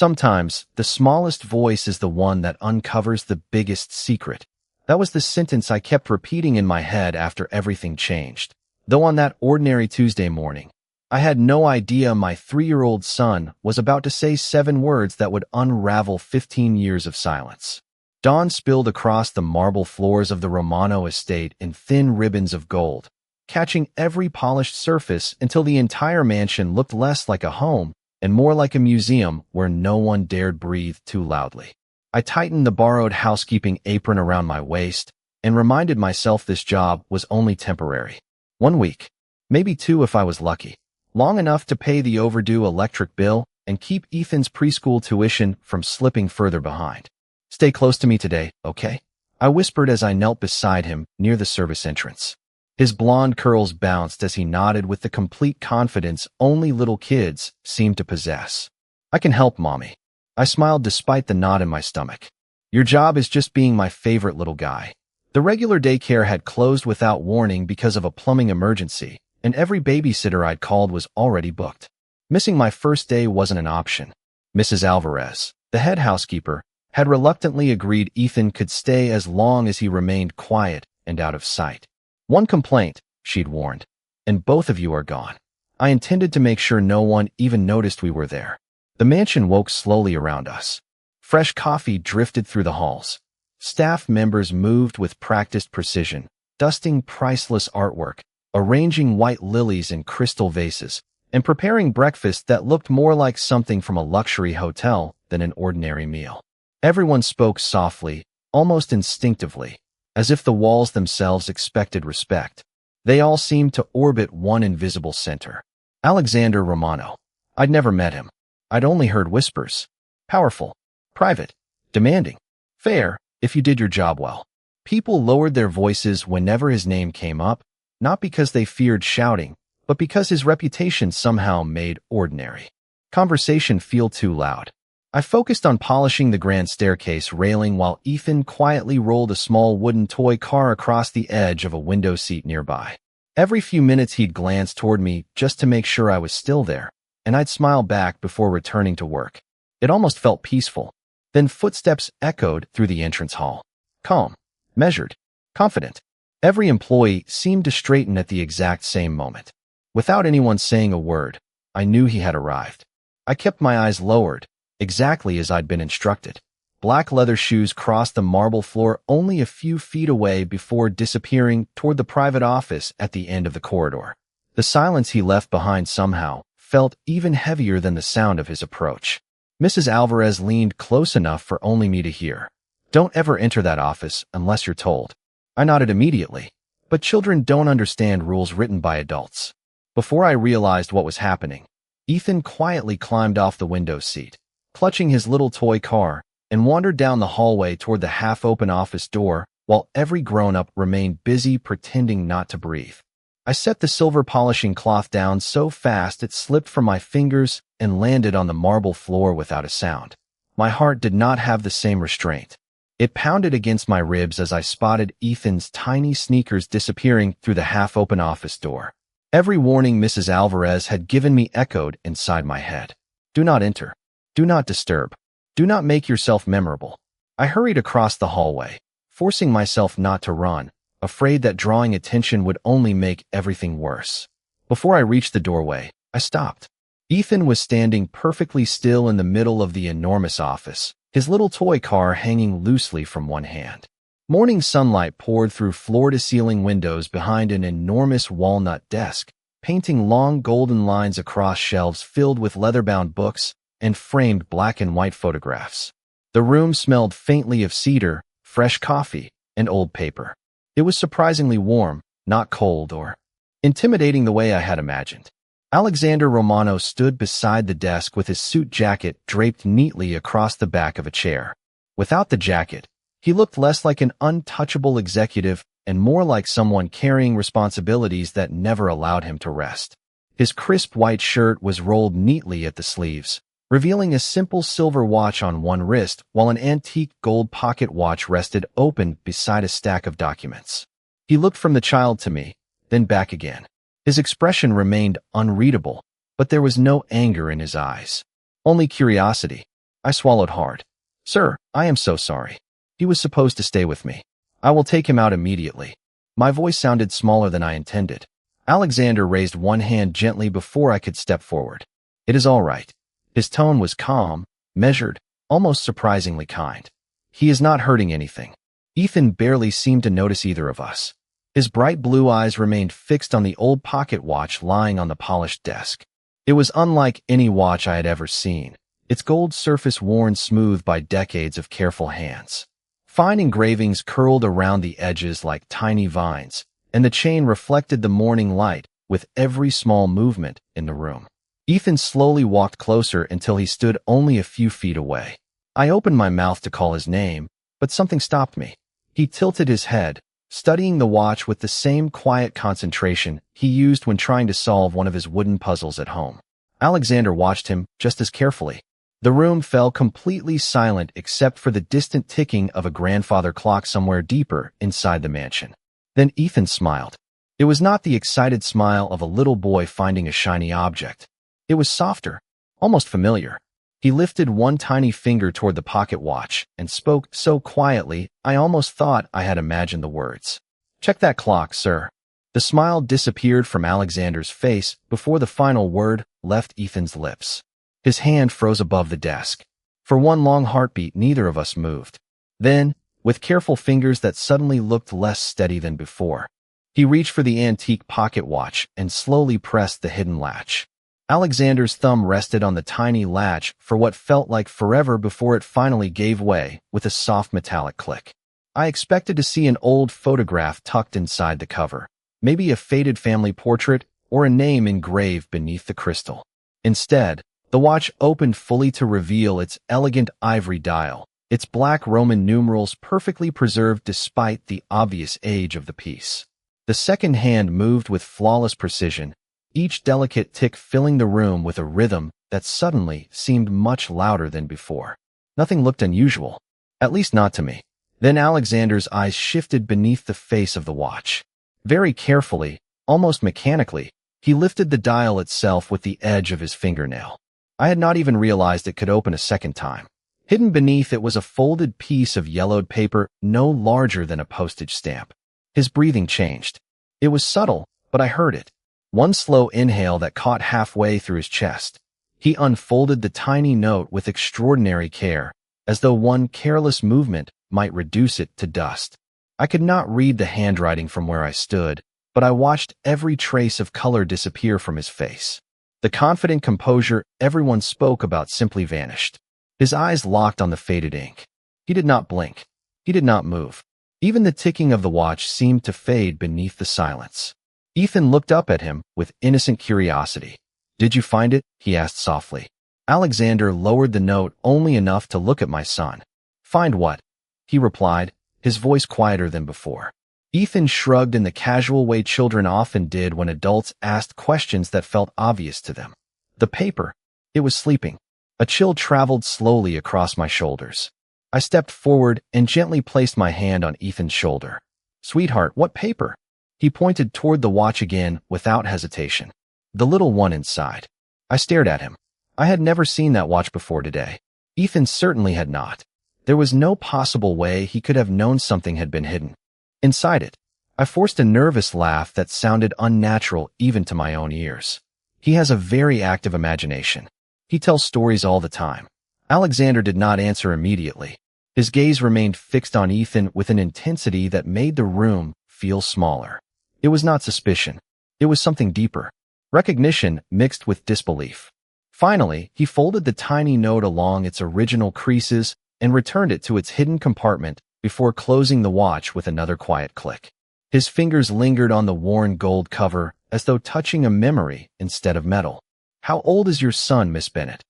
Sometimes, the smallest voice is the one that uncovers the biggest secret. That was the sentence I kept repeating in my head after everything changed. Though on that ordinary Tuesday morning, I had no idea my 3-year-old son was about to say 7 words that would unravel 15 years of silence. Dawn spilled across the marble floors of the Romano estate in thin ribbons of gold, catching every polished surface until the entire mansion looked less like a home and more like a museum where no one dared breathe too loudly. I tightened the borrowed housekeeping apron around my waist and reminded myself this job was only temporary. 1 week, maybe 2 if I was lucky, long enough to pay the overdue electric bill and keep Ethan's preschool tuition from slipping further behind. "Stay close to me today, okay?" I whispered as I knelt beside him near the service entrance. His blonde curls bounced as he nodded with the complete confidence only little kids seem to possess. "I can help, Mommy." I smiled despite the knot in my stomach. "Your job is just being my favorite little guy." The regular daycare had closed without warning because of a plumbing emergency, and every babysitter I'd called was already booked. Missing my first day wasn't an option. Mrs. Alvarez, the head housekeeper, had reluctantly agreed Ethan could stay as long as he remained quiet and out of sight. "One complaint," she'd warned, "and both of you are gone." I intended to make sure no one even noticed we were there. The mansion woke slowly around us. Fresh coffee drifted through the halls. Staff members moved with practiced precision, dusting priceless artwork, arranging white lilies in crystal vases, and preparing breakfast that looked more like something from a luxury hotel than an ordinary meal. Everyone spoke softly, almost instinctively, as if the walls themselves expected respect. They all seemed to orbit one invisible center. Alexander Romano. I'd never met him. I'd only heard whispers. Powerful, private, demanding, fair, if you did your job well. People lowered their voices whenever his name came up, not because they feared shouting, but because his reputation somehow made ordinary conversation feel too loud. I focused on polishing the grand staircase railing while Ethan quietly rolled a small wooden toy car across the edge of a window seat nearby. Every few minutes he'd glance toward me just to make sure I was still there, and I'd smile back before returning to work. It almost felt peaceful. Then footsteps echoed through the entrance hall. Calm, measured, confident. Every employee seemed to straighten at the exact same moment. Without anyone saying a word, I knew he had arrived. I kept my eyes lowered, exactly as I'd been instructed. Black leather shoes crossed the marble floor only a few feet away before disappearing toward the private office at the end of the corridor. The silence he left behind somehow felt even heavier than the sound of his approach. Mrs. Alvarez leaned close enough for only me to hear. "Don't ever enter that office unless you're told." I nodded immediately, but children don't understand rules written by adults. Before I realized what was happening, Ethan quietly climbed off the window seat, clutching his little toy car, and wandered down the hallway toward the half-open office door while every grown-up remained busy pretending not to breathe. I set the silver polishing cloth down so fast it slipped from my fingers and landed on the marble floor without a sound. My heart did not have the same restraint. It pounded against my ribs as I spotted Ethan's tiny sneakers disappearing through the half-open office door. Every warning Mrs. Alvarez had given me echoed inside my head. Do not enter. Do not disturb. Do not make yourself memorable. I hurried across the hallway, forcing myself not to run, afraid that drawing attention would only make everything worse. Before I reached the doorway, I stopped. Ethan was standing perfectly still in the middle of the enormous office, his little toy car hanging loosely from one hand. Morning sunlight poured through floor-to-ceiling windows behind an enormous walnut desk, painting long golden lines across shelves filled with leather-bound books and framed black and white photographs. The room smelled faintly of cedar, fresh coffee, and old paper. It was surprisingly warm, not cold or intimidating the way I had imagined. Alexander Romano stood beside the desk with his suit jacket draped neatly across the back of a chair. Without the jacket, he looked less like an untouchable executive and more like someone carrying responsibilities that never allowed him to rest. His crisp white shirt was rolled neatly at the sleeves, revealing a simple silver watch on one wrist while an antique gold pocket watch rested open beside a stack of documents. He looked from the child to me, then back again. His expression remained unreadable, but there was no anger in his eyes. Only curiosity. I swallowed hard. Sir, I am so sorry. He was supposed to stay with me. I will take him out immediately. My voice sounded smaller than I intended. Alexander raised one hand gently before I could step forward. It is all right. His tone was calm, measured, almost surprisingly kind. He is not hurting anything. Ethan barely seemed to notice either of us. His bright blue eyes remained fixed on the old pocket watch lying on the polished desk. It was unlike any watch I had ever seen, its gold surface worn smooth by decades of careful hands. Fine engravings curled around the edges like tiny vines, and the chain reflected the morning light with every small movement in the room. Ethan slowly walked closer until he stood only a few feet away. I opened my mouth to call his name, but something stopped me. He tilted his head, studying the watch with the same quiet concentration he used when trying to solve one of his wooden puzzles at home. Alexander watched him just as carefully. The room fell completely silent except for the distant ticking of a grandfather clock somewhere deeper inside the mansion. Then Ethan smiled. It was not the excited smile of a little boy finding a shiny object. It was softer, almost familiar. He lifted one tiny finger toward the pocket watch and spoke so quietly I almost thought I had imagined the words. Check that clock, sir. The smile disappeared from Alexander's face before the final word left Ethan's lips. His hand froze above the desk. For one long heartbeat, neither of us moved. Then, with careful fingers that suddenly looked less steady than before, he reached for the antique pocket watch and slowly pressed the hidden latch. Alexander's thumb rested on the tiny latch for what felt like forever before it finally gave way with a soft metallic click. I expected to see an old photograph tucked inside the cover, maybe a faded family portrait or a name engraved beneath the crystal. Instead, the watch opened fully to reveal its elegant ivory dial, its black Roman numerals perfectly preserved despite the obvious age of the piece. The second hand moved with flawless precision, each delicate tick filling the room with a rhythm that suddenly seemed much louder than before. Nothing looked unusual, at least not to me. Then Alexander's eyes shifted beneath the face of the watch. Very carefully, almost mechanically, he lifted the dial itself with the edge of his fingernail. I had not even realized it could open a second time. Hidden beneath it was a folded piece of yellowed paper no larger than a postage stamp. His breathing changed. It was subtle, but I heard it. One slow inhale that caught halfway through his chest. He unfolded the tiny note with extraordinary care, as though one careless movement might reduce it to dust. I could not read the handwriting from where I stood, but I watched every trace of color disappear from his face. The confident composure everyone spoke about simply vanished. His eyes locked on the faded ink. He did not blink. He did not move. Even the ticking of the watch seemed to fade beneath the silence. Ethan looked up at him with innocent curiosity. Did you find it? He asked softly. Alexander lowered the note only enough to look at my son. Find what? He replied, his voice quieter than before. Ethan shrugged in the casual way children often did when adults asked questions that felt obvious to them. The paper. It was sleeping. A chill traveled slowly across my shoulders. I stepped forward and gently placed my hand on Ethan's shoulder. Sweetheart, what paper? He pointed toward the watch again without hesitation. The little one inside. I stared at him. I had never seen that watch before today. Ethan certainly had not. There was no possible way he could have known something had been hidden inside it. I forced a nervous laugh that sounded unnatural even to my own ears. He has a very active imagination. He tells stories all the time. Alexander did not answer immediately. His gaze remained fixed on Ethan with an intensity that made the room feel smaller. It was not suspicion. It was something deeper. Recognition mixed with disbelief. Finally, he folded the tiny note along its original creases and returned it to its hidden compartment before closing the watch with another quiet click. His fingers lingered on the worn gold cover as though touching a memory instead of metal. How old is your son, Miss Bennett?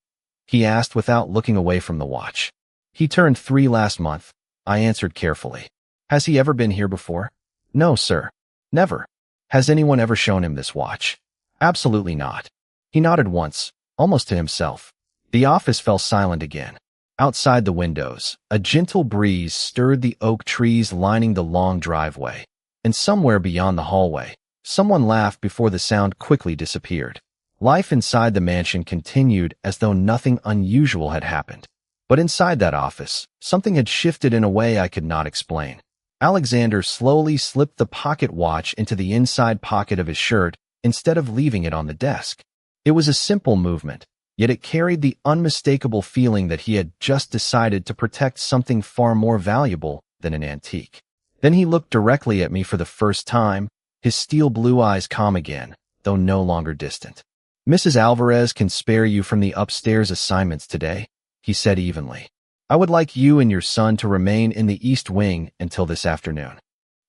He asked without looking away from the watch. He turned 3 last month, I answered carefully. Has he ever been here before? No, sir. Never. Has anyone ever shown him this watch? Absolutely not. He nodded once, almost to himself. The office fell silent again. Outside the windows, a gentle breeze stirred the oak trees lining the long driveway. And somewhere beyond the hallway, someone laughed before the sound quickly disappeared. Life inside the mansion continued as though nothing unusual had happened. But inside that office, something had shifted in a way I could not explain. Alexander slowly slipped the pocket watch into the inside pocket of his shirt instead of leaving it on the desk. It was a simple movement, yet it carried the unmistakable feeling that he had just decided to protect something far more valuable than an antique. Then he looked directly at me for the first time, his steel blue eyes calm again, though no longer distant. "Mrs. Alvarez can spare you from the upstairs assignments today," he said evenly. "I would like you and your son to remain in the East Wing until this afternoon."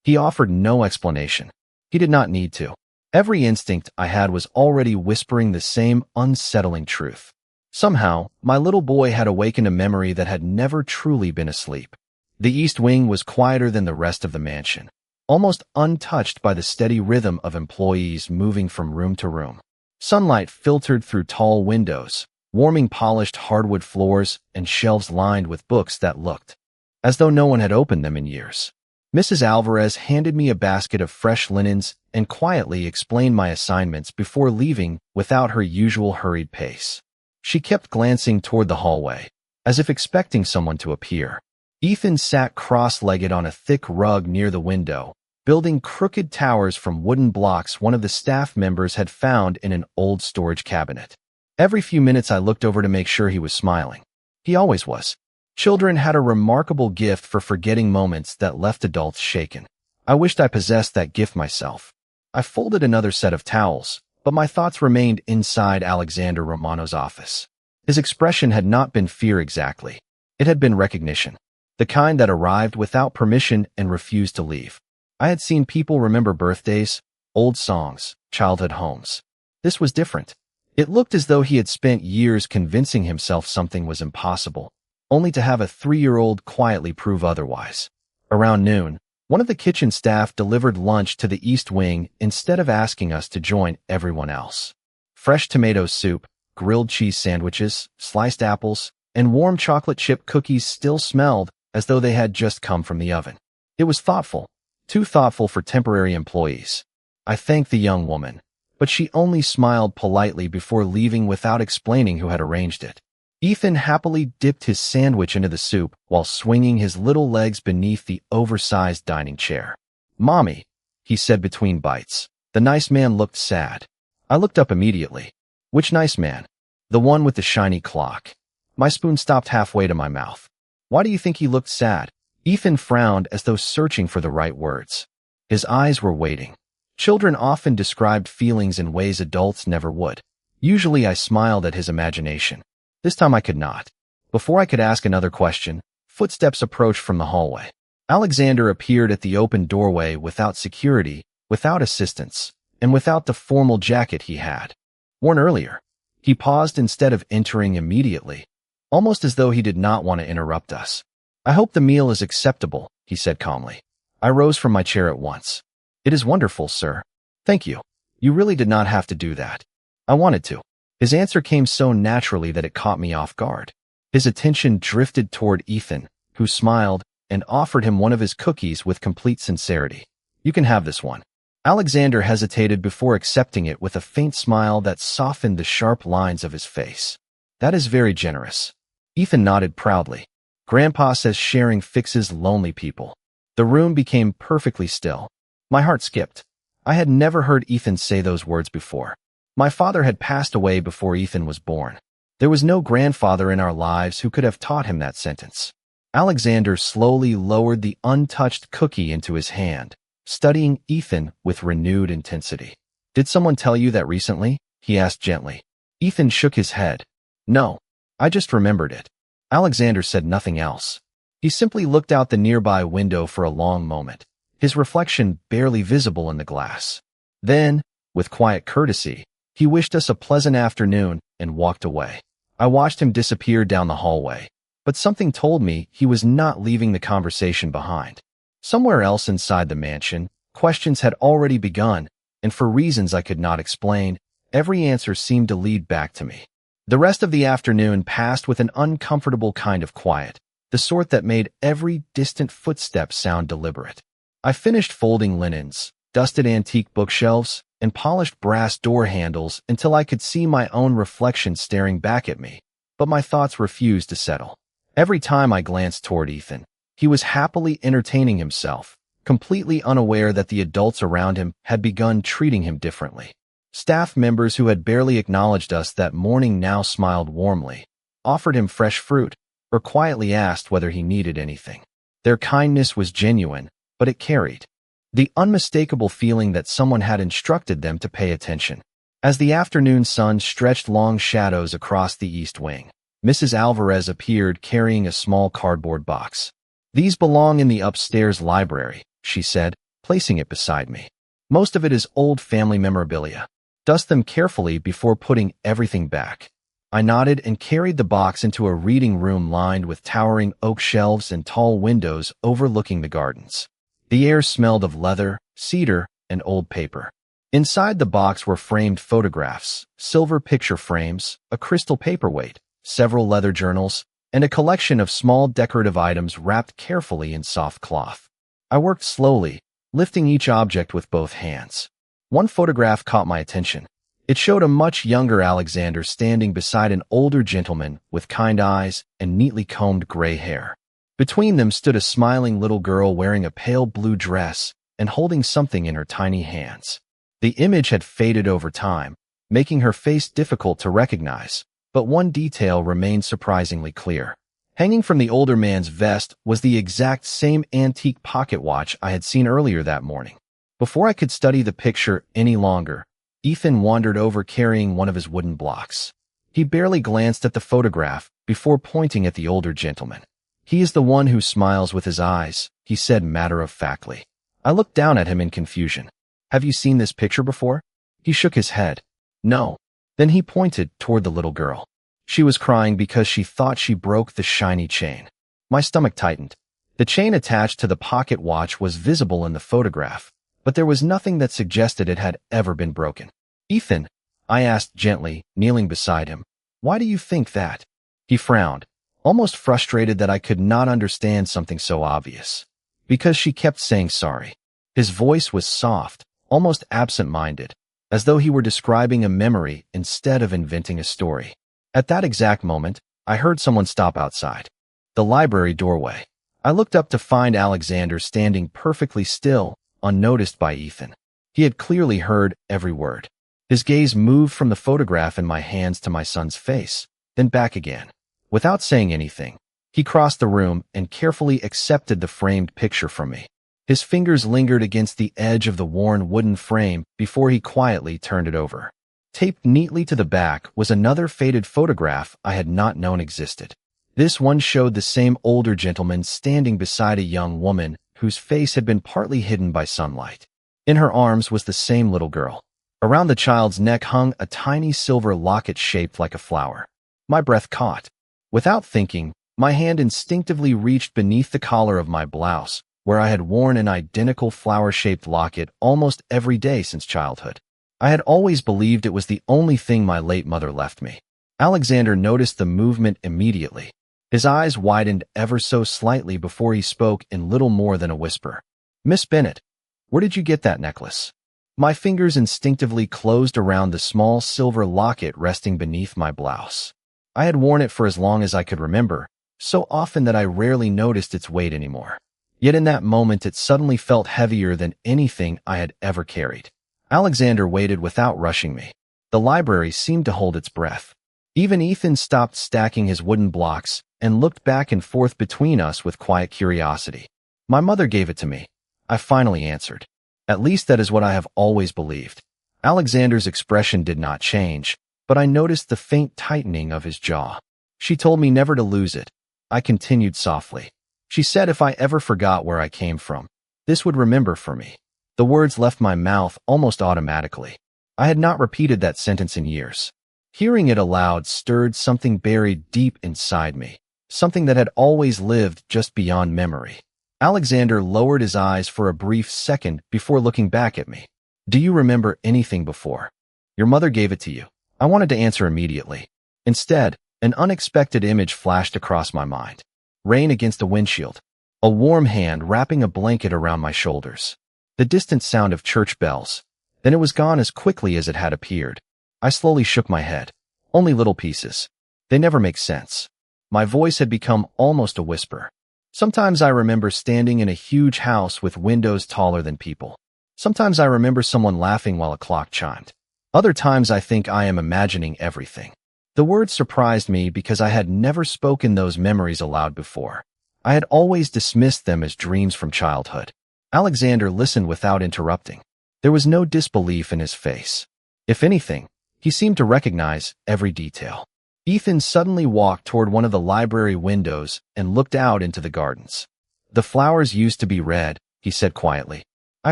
He offered no explanation. He did not need to. Every instinct I had was already whispering the same unsettling truth. Somehow, my little boy had awakened a memory that had never truly been asleep. The East Wing was quieter than the rest of the mansion, almost untouched by the steady rhythm of employees moving from room to room. Sunlight filtered through tall windows, warming polished hardwood floors and shelves lined with books that looked as though no one had opened them in years. Mrs. Alvarez handed me a basket of fresh linens and quietly explained my assignments before leaving without her usual hurried pace. She kept glancing toward the hallway, as if expecting someone to appear. Ethan sat cross-legged on a thick rug near the window, building crooked towers from wooden blocks one of the staff members had found in an old storage cabinet. Every few minutes I looked over to make sure he was smiling. He always was. Children had a remarkable gift for forgetting moments that left adults shaken. I wished I possessed that gift myself. I folded another set of towels, but my thoughts remained inside Alexander Romano's office. His expression had not been fear exactly. It had been recognition, the kind that arrived without permission and refused to leave. I had seen people remember birthdays, old songs, childhood homes. This was different. It looked as though he had spent years convincing himself something was impossible, only to have a 3-year-old quietly prove otherwise. Around noon, one of the kitchen staff delivered lunch to the East Wing instead of asking us to join everyone else. Fresh tomato soup, grilled cheese sandwiches, sliced apples, and warm chocolate chip cookies still smelled as though they had just come from the oven. It was thoughtful, too thoughtful for temporary employees. I thanked the young woman, but she only smiled politely before leaving without explaining who had arranged it. Ethan happily dipped his sandwich into the soup while swinging his little legs beneath the oversized dining chair. "Mommy," he said between bites. The nice man looked sad. I looked up immediately. "Which nice man?" "The one with the shiny clock." My spoon stopped halfway to my mouth. "Why do you think he looked sad?" Ethan frowned as though searching for the right words. His eyes were waiting. Children often described feelings in ways adults never would. Usually I smiled at his imagination. This time I could not. Before I could ask another question, footsteps approached from the hallway. Alexander appeared at the open doorway without security, without assistance, and without the formal jacket he had worn earlier. He paused instead of entering immediately, almost as though he did not want to interrupt us. "I hope the meal is acceptable," he said calmly. I rose from my chair at once. "It is wonderful, sir." "Thank you. You really did not have to do that." "I wanted to." His answer came so naturally that it caught me off guard. His attention drifted toward Ethan, who smiled and offered him one of his cookies with complete sincerity. "You can have this one." Alexander hesitated before accepting it with a faint smile that softened the sharp lines of his face. "That is very generous." Ethan nodded proudly. "Grandpa says sharing fixes lonely people." The room became perfectly still. My heart skipped. I had never heard Ethan say those words before. My father had passed away before Ethan was born. There was no grandfather in our lives who could have taught him that sentence. Alexander slowly lowered the untouched cookie into his hand, studying Ethan with renewed intensity. "Did someone tell you that recently?" he asked gently. Ethan shook his head. "No, I just remembered it." Alexander said nothing else. He simply looked out the nearby window for a long moment, his reflection barely visible in the glass. Then, with quiet courtesy, he wished us a pleasant afternoon and walked away. I watched him disappear down the hallway, but something told me he was not leaving the conversation behind. Somewhere else inside the mansion, questions had already begun, and for reasons I could not explain, every answer seemed to lead back to me. The rest of the afternoon passed with an uncomfortable kind of quiet, the sort that made every distant footstep sound deliberate. I finished folding linens, dusted antique bookshelves, and polished brass door handles until I could see my own reflection staring back at me, but my thoughts refused to settle. Every time I glanced toward Ethan, he was happily entertaining himself, completely unaware that the adults around him had begun treating him differently. Staff members who had barely acknowledged us that morning now smiled warmly, offered him fresh fruit, or quietly asked whether he needed anything. Their kindness was genuine, but it carried the unmistakable feeling that someone had instructed them to pay attention. As the afternoon sun stretched long shadows across the east wing, Mrs. Alvarez appeared carrying a small cardboard box. "These belong in the upstairs library," she said, placing it beside me. "Most of it is old family memorabilia. Dust them carefully before putting everything back." I nodded and carried the box into a reading room lined with towering oak shelves and tall windows overlooking the gardens. The air smelled of leather, cedar, and old paper. Inside the box were framed photographs, silver picture frames, a crystal paperweight, several leather journals, and a collection of small decorative items wrapped carefully in soft cloth. I worked slowly, lifting each object with both hands. One photograph caught my attention. It showed a much younger Alexander standing beside an older gentleman with kind eyes and neatly combed gray hair. Between them stood a smiling little girl wearing a pale blue dress and holding something in her tiny hands. The image had faded over time, making her face difficult to recognize, but one detail remained surprisingly clear. Hanging from the older man's vest was the exact same antique pocket watch I had seen earlier that morning. Before I could study the picture any longer, Ethan wandered over carrying one of his wooden blocks. He barely glanced at the photograph before pointing at the older gentleman. "He is the one who smiles with his eyes," he said matter-of-factly. I looked down at him in confusion. "Have you seen this picture before?" He shook his head. "No." Then he pointed toward the little girl. She was crying because she thought she broke the shiny chain. My stomach tightened. The chain attached to the pocket watch was visible in the photograph, but there was nothing that suggested it had ever been broken. "Ethan," I asked gently, kneeling beside him, "why do you think that?" He frowned, almost frustrated that I could not understand something so obvious. "Because she kept saying sorry." His voice was soft, almost absent-minded, as though he were describing a memory instead of inventing a story. At that exact moment, I heard someone stop outside the library doorway. I looked up to find Alexander standing perfectly still, unnoticed by Ethan. He had clearly heard every word. His gaze moved from the photograph in my hands to my son's face, then back again. Without saying anything, he crossed the room and carefully accepted the framed picture from me. His fingers lingered against the edge of the worn wooden frame before he quietly turned it over. Taped neatly to the back was another faded photograph I had not known existed. This one showed the same older gentleman standing beside a young woman whose face had been partly hidden by sunlight. In her arms was the same little girl. Around the child's neck hung a tiny silver locket shaped like a flower. My breath caught. Without thinking, my hand instinctively reached beneath the collar of my blouse, where I had worn an identical flower-shaped locket almost every day since childhood. I had always believed it was the only thing my late mother left me. Alexander noticed the movement immediately. His eyes widened ever so slightly before he spoke in little more than a whisper. "Miss Bennett, where did you get that necklace?" My fingers instinctively closed around the small silver locket resting beneath my blouse. I had worn it for as long as I could remember, so often that I rarely noticed its weight anymore. Yet in that moment it suddenly felt heavier than anything I had ever carried. Alexander waited without rushing me. The library seemed to hold its breath. Even Ethan stopped stacking his wooden blocks and looked back and forth between us with quiet curiosity. "My mother gave it to me," I finally answered. "At least that is what I have always believed." Alexander's expression did not change, but I noticed the faint tightening of his jaw. "She told me never to lose it," I continued softly. "She said if I ever forgot where I came from, this would remember for me." The words left my mouth almost automatically. I had not repeated that sentence in years. Hearing it aloud stirred something buried deep inside me, something that had always lived just beyond memory. Alexander lowered his eyes for a brief second before looking back at me. "Do you remember anything before? Your mother gave it to you." I wanted to answer immediately. Instead, an unexpected image flashed across my mind. Rain against a windshield. A warm hand wrapping a blanket around my shoulders. The distant sound of church bells. Then it was gone as quickly as it had appeared. I slowly shook my head. "Only little pieces. They never make sense." My voice had become almost a whisper. Sometimes I remember standing in a huge house with windows taller than people. Sometimes I remember someone laughing while a clock chimed. Other times I think I am imagining everything. The words surprised me because I had never spoken those memories aloud before. I had always dismissed them as dreams from childhood. Alexander listened without interrupting. There was no disbelief in his face. If anything, he seemed to recognize every detail. Ethan suddenly walked toward one of the library windows and looked out into the gardens. "The flowers used to be red," he said quietly. I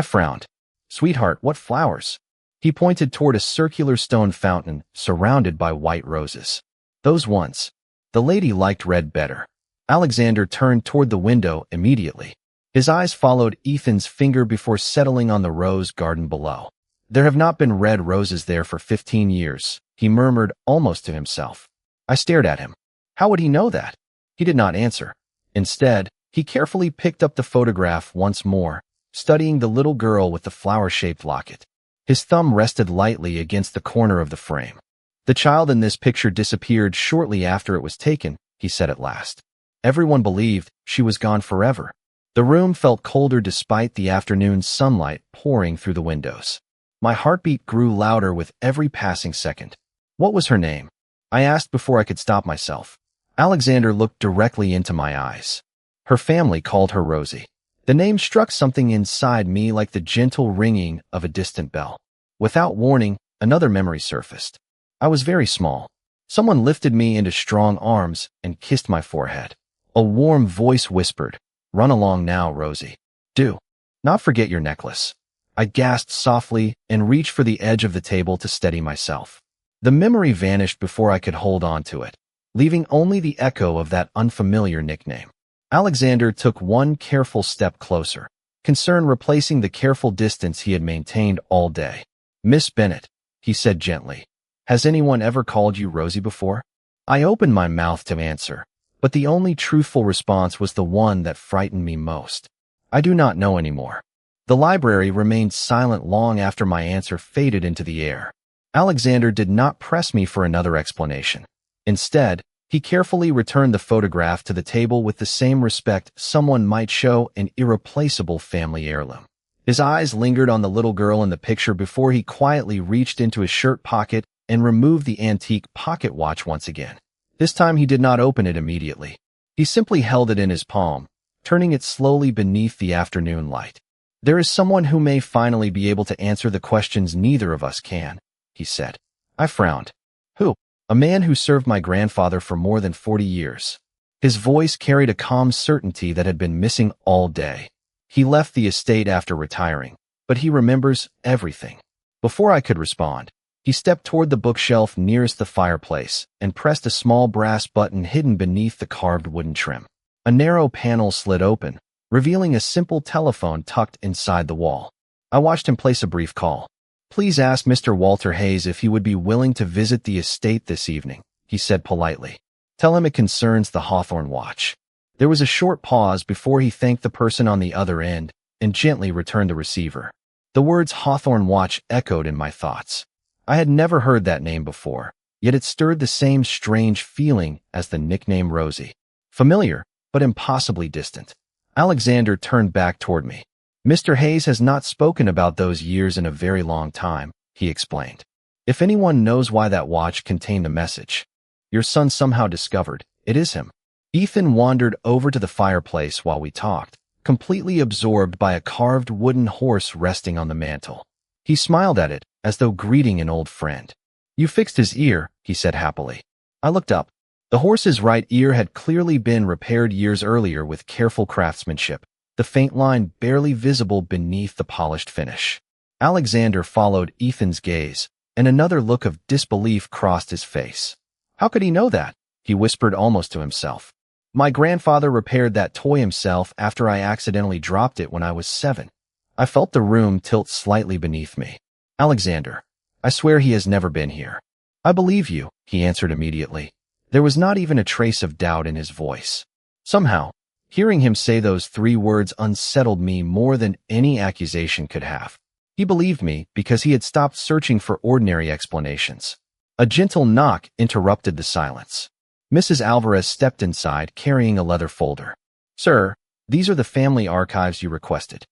frowned. "Sweetheart, what flowers?" He pointed toward a circular stone fountain surrounded by white roses. "Those ones. The lady liked red better." Alexander turned toward the window immediately. His eyes followed Ethan's finger before settling on the rose garden below. "There have not been red roses there for 15 years, he murmured almost to himself. I stared at him. How would he know that? He did not answer. Instead, he carefully picked up the photograph once more, studying the little girl with the flower-shaped locket. His thumb rested lightly against the corner of the frame. "The child in this picture disappeared shortly after it was taken," he said at last. "Everyone believed she was gone forever." The room felt colder despite the afternoon sunlight pouring through the windows. My heartbeat grew louder with every passing second. "What was her name?" I asked before I could stop myself. Alexander looked directly into my eyes. "Her family called her Rosie." The name struck something inside me like the gentle ringing of a distant bell. Without warning, another memory surfaced. I was very small. Someone lifted me into strong arms and kissed my forehead. A warm voice whispered, "Run along now, Rosie. Do not forget your necklace." I gasped softly and reached for the edge of the table to steady myself. The memory vanished before I could hold on to it, leaving only the echo of that unfamiliar nickname. Alexander took one careful step closer, concern replacing the careful distance he had maintained all day. "Miss Bennett," he said gently, "has anyone ever called you Rosie before?" I opened my mouth to answer, but the only truthful response was the one that frightened me most. "I do not know anymore." The library remained silent long after my answer faded into the air. Alexander did not press me for another explanation. Instead, he carefully returned the photograph to the table with the same respect someone might show an irreplaceable family heirloom. His eyes lingered on the little girl in the picture before he quietly reached into his shirt pocket and removed the antique pocket watch once again. This time he did not open it immediately. He simply held it in his palm, turning it slowly beneath the afternoon light. "There is someone who may finally be able to answer the questions neither of us can," he said. I frowned. "Who?" "A man who served my grandfather for more than 40 years. His voice carried a calm certainty that had been missing all day. "He left the estate after retiring, but he remembers everything." Before I could respond, he stepped toward the bookshelf nearest the fireplace and pressed a small brass button hidden beneath the carved wooden trim. A narrow panel slid open, revealing a simple telephone tucked inside the wall. I watched him place a brief call. "Please ask Mr. Walter Hayes if he would be willing to visit the estate this evening," he said politely. "Tell him it concerns the Hawthorne watch." There was a short pause before he thanked the person on the other end and gently returned the receiver. The words Hawthorne watch echoed in my thoughts. I had never heard that name before, yet it stirred the same strange feeling as the nickname Rosie. Familiar, but impossibly distant. Alexander turned back toward me. "Mr. Hayes has not spoken about those years in a very long time," he explained. "If anyone knows why that watch contained the message your son somehow discovered, it is him." Ethan wandered over to the fireplace while we talked, completely absorbed by a carved wooden horse resting on the mantel. He smiled at it, as though greeting an old friend. "You fixed his ear," he said happily. I looked up. The horse's right ear had clearly been repaired years earlier with careful craftsmanship, the faint line barely visible beneath the polished finish. Alexander followed Ethan's gaze, and another look of disbelief crossed his face. "How could he know that?" he whispered almost to himself. "My grandfather repaired that toy himself after I accidentally dropped it when I was 7. I felt the room tilt slightly beneath me. "Alexander, I swear he has never been here." "I believe you," he answered immediately. There was not even a trace of doubt in his voice. Somehow, hearing him say those 3 words unsettled me more than any accusation could have. He believed me because he had stopped searching for ordinary explanations. A gentle knock interrupted the silence. Mrs. Alvarez stepped inside, carrying a leather folder. "Sir, these are the family archives you requested."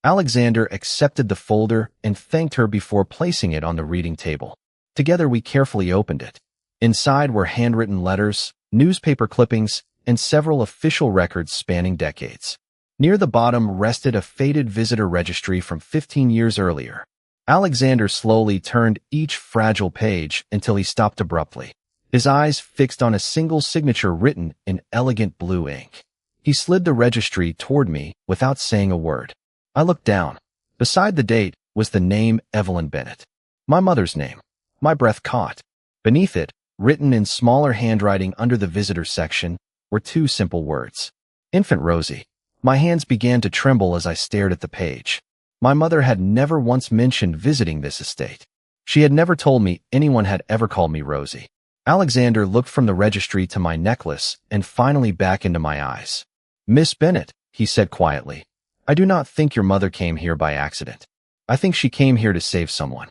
Alexander accepted the folder and thanked her before placing it on the reading table. Together we carefully opened it. Inside were handwritten letters, newspaper clippings, and several official records spanning decades. Near the bottom rested a faded visitor registry from 15 years earlier. Alexander slowly turned each fragile page until he stopped abruptly, his eyes fixed on a single signature written in elegant blue ink. He slid the registry toward me without saying a word. I looked down. Beside the date was the name Evelyn Bennett. My mother's name. My breath caught. Beneath it, written in smaller handwriting under the visitor section, were two simple words. Infant Rosie. My hands began to tremble as I stared at the page. My mother had never once mentioned visiting this estate. She had never told me anyone had ever called me Rosie. Alexander looked from the registry to my necklace and finally back into my eyes. "Miss Bennett," he said quietly, "I do not think your mother came here by accident. I think she came here to save someone."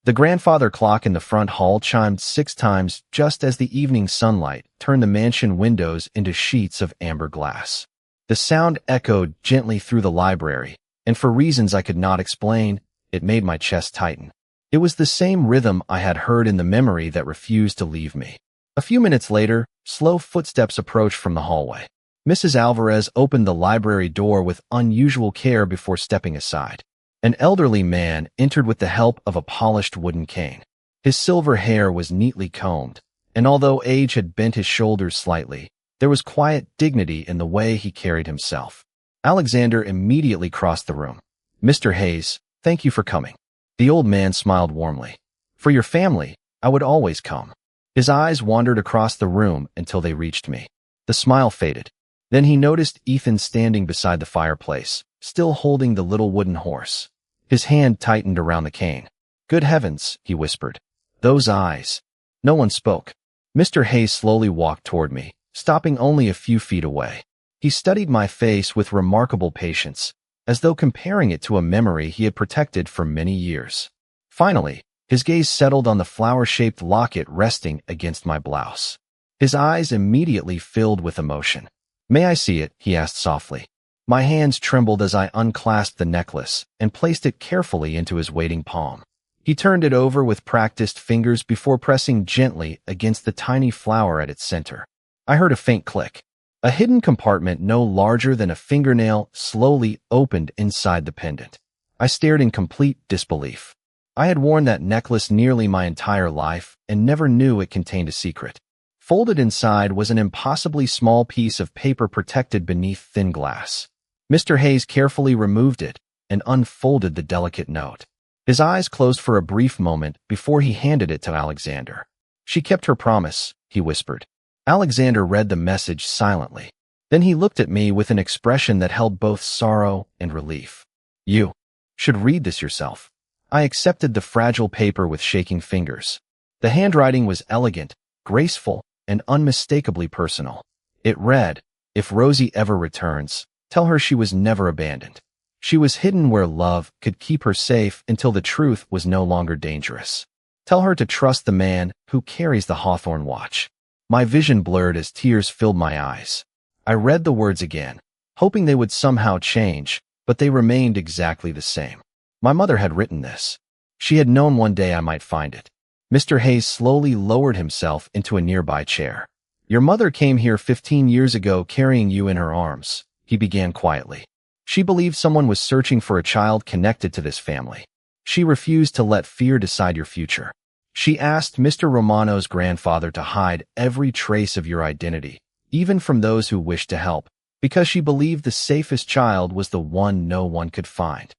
The grandfather clock in the front hall chimed 6 times just as the evening sunlight turned the mansion windows into sheets of amber glass. The sound echoed gently through the library, and for reasons I could not explain, it made my chest tighten. It was the same rhythm I had heard in the memory that refused to leave me. A few minutes later, slow footsteps approached from the hallway. Mrs. Alvarez opened the library door with unusual care before stepping aside. An elderly man entered with the help of a polished wooden cane. His silver hair was neatly combed, and although age had bent his shoulders slightly, there was quiet dignity in the way he carried himself. Alexander immediately crossed the room. "Mr. Hayes, thank you for coming." The old man smiled warmly. "For your family, I would always come." His eyes wandered across the room until they reached me. The smile faded. Then he noticed Ethan standing beside the fireplace, still holding the little wooden horse. His hand tightened around the cane. "Good heavens," he whispered. "Those eyes." No one spoke. Mr. Hayes slowly walked toward me, stopping only a few feet away. He studied my face with remarkable patience, as though comparing it to a memory he had protected for many years. Finally, his gaze settled on the flower-shaped locket resting against my blouse. His eyes immediately filled with emotion. "May I see it?" he asked softly. My hands trembled as I unclasped the necklace and placed it carefully into his waiting palm. He turned it over with practiced fingers before pressing gently against the tiny flower at its center. I heard a faint click. A hidden compartment no larger than a fingernail slowly opened inside the pendant. I stared in complete disbelief. I had worn that necklace nearly my entire life and never knew it contained a secret. Folded inside was an impossibly small piece of paper protected beneath thin glass. Mr. Hayes carefully removed it and unfolded the delicate note. His eyes closed for a brief moment before he handed it to Alexander. "She kept her promise," he whispered. Alexander read the message silently. Then he looked at me with an expression that held both sorrow and relief. "You should read this yourself." I accepted the fragile paper with shaking fingers. The handwriting was elegant, graceful, and unmistakably personal. It read, "If Rosie ever returns, tell her she was never abandoned. She was hidden where love could keep her safe until the truth was no longer dangerous. Tell her to trust the man who carries the Hawthorne watch." My vision blurred as tears filled my eyes. I read the words again, hoping they would somehow change, but they remained exactly the same. My mother had written this. She had known one day I might find it. Mr. Hayes slowly lowered himself into a nearby chair. "Your mother came here 15 years ago carrying you in her arms," he began quietly. "She believed someone was searching for a child connected to this family. She refused to let fear decide your future. She asked Mr. Romano's grandfather to hide every trace of your identity, even from those who wished to help, because she believed the safest child was the one no one could find."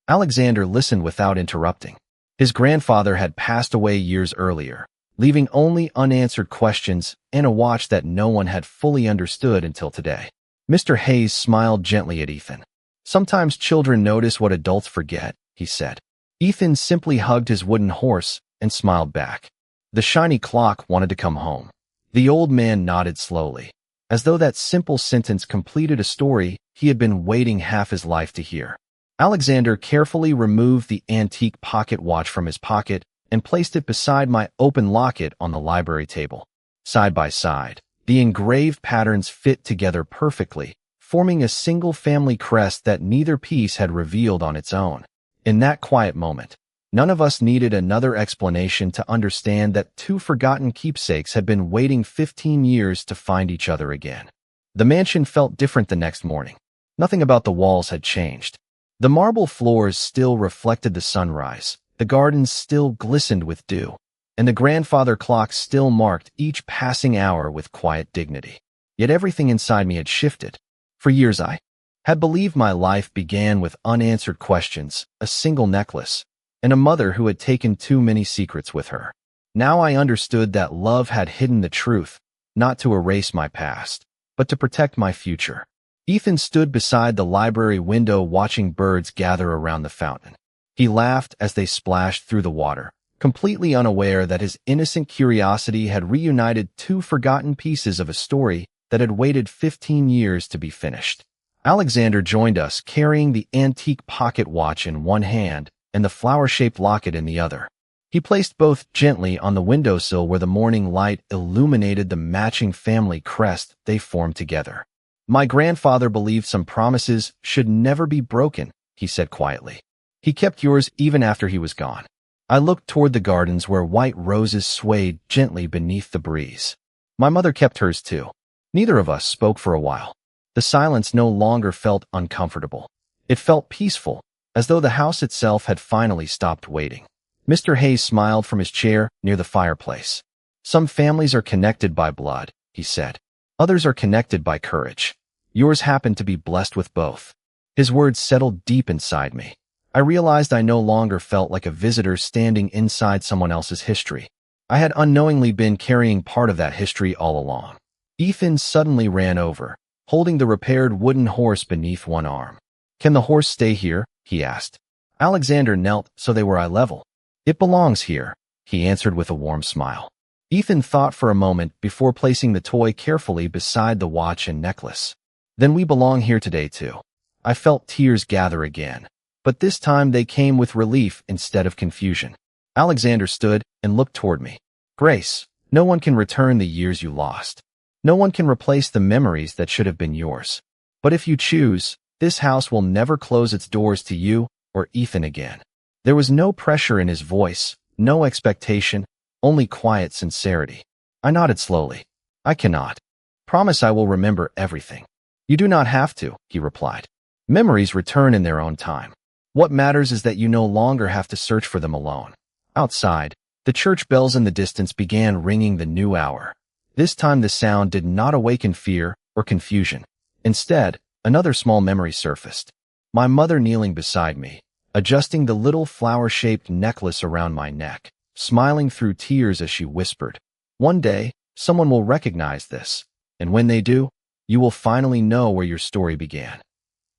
Alexander listened without interrupting. His grandfather had passed away years earlier, leaving only unanswered questions and a watch that no one had fully understood until today. Mr. Hayes smiled gently at Ethan. "Sometimes children notice what adults forget," he said. Ethan simply hugged his wooden horse and smiled back. The shiny clock wanted to come home. The old man nodded slowly, as though that simple sentence completed a story he had been waiting half his life to hear. Alexander carefully removed the antique pocket watch from his pocket and placed it beside my open locket on the library table. Side by side, The engraved patterns fit together perfectly, forming a single family crest that neither piece had revealed on its own. In that quiet moment, none of us needed another explanation to understand that two forgotten keepsakes had been waiting 15 years to find each other again. The mansion felt different the next morning. Nothing about the walls had changed. The marble floors still reflected the sunrise, the gardens still glistened with dew, and the grandfather clock still marked each passing hour with quiet dignity. Yet everything inside me had shifted. For years I had believed my life began with unanswered questions, a single necklace, and a mother who had taken too many secrets with her. Now I understood that love had hidden the truth, not to erase my past, but to protect my future. Ethan stood beside the library window watching birds gather around the fountain. He laughed as they splashed through the water, completely unaware that his innocent curiosity had reunited two forgotten pieces of a story that had waited 15 years to be finished. Alexander joined us, carrying the antique pocket watch in one hand and the flower-shaped locket in the other. He placed both gently on the windowsill where the morning light illuminated the matching family crest they formed together. "My grandfather believed some promises should never be broken," he said quietly. "He kept yours even after he was gone." I looked toward the gardens where white roses swayed gently beneath the breeze. My mother kept hers too. Neither of us spoke for a while. The silence no longer felt uncomfortable. It felt peaceful, as though the house itself had finally stopped waiting. Mr. Hayes smiled from his chair near the fireplace. "Some families are connected by blood," he said. "Others are connected by courage. Yours happened to be blessed with both." His words settled deep inside me. I realized I no longer felt like a visitor standing inside someone else's history. I had unknowingly been carrying part of that history all along. Ethan suddenly ran over, holding the repaired wooden horse beneath one arm. "Can the horse stay here?" he asked. Alexander knelt so they were eye level. "It belongs here," he answered with a warm smile. Ethan thought for a moment before placing the toy carefully beside the watch and necklace. "Then we belong here today too." I felt tears gather again, but this time they came with relief instead of confusion. Alexander stood and looked toward me. "Grace, no one can return the years you lost. No one can replace the memories that should have been yours. But if you choose, this house will never close its doors to you or Ethan again." There was no pressure in his voice, no expectation, only quiet sincerity. I nodded slowly. "I cannot. Promise I will remember everything." "You do not have to," he replied. "Memories return in their own time. What matters is that you no longer have to search for them alone." Outside, the church bells in the distance began ringing the new hour. This time the sound did not awaken fear or confusion. Instead, another small memory surfaced. My mother kneeling beside me, adjusting the little flower-shaped necklace around my neck, smiling through tears as she whispered, "One day, someone will recognize this, and when they do, you will finally know where your story began."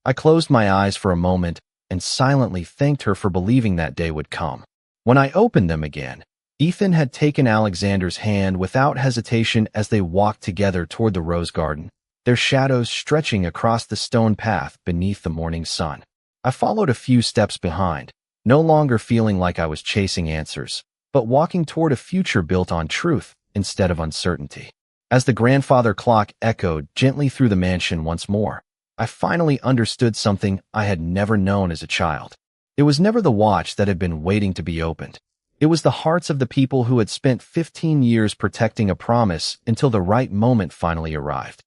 I closed my eyes for a moment and silently thanked her for believing that day would come. When I opened them again, Ethan had taken Alexander's hand without hesitation as they walked together toward the rose garden, their shadows stretching across the stone path beneath the morning sun. I followed a few steps behind, no longer feeling like I was chasing answers, but walking toward a future built on truth instead of uncertainty. As the grandfather clock echoed gently through the mansion once more, I finally understood something I had never known as a child. It was never the watch that had been waiting to be opened. It was the hearts of the people who had spent 15 years protecting a promise until the right moment finally arrived.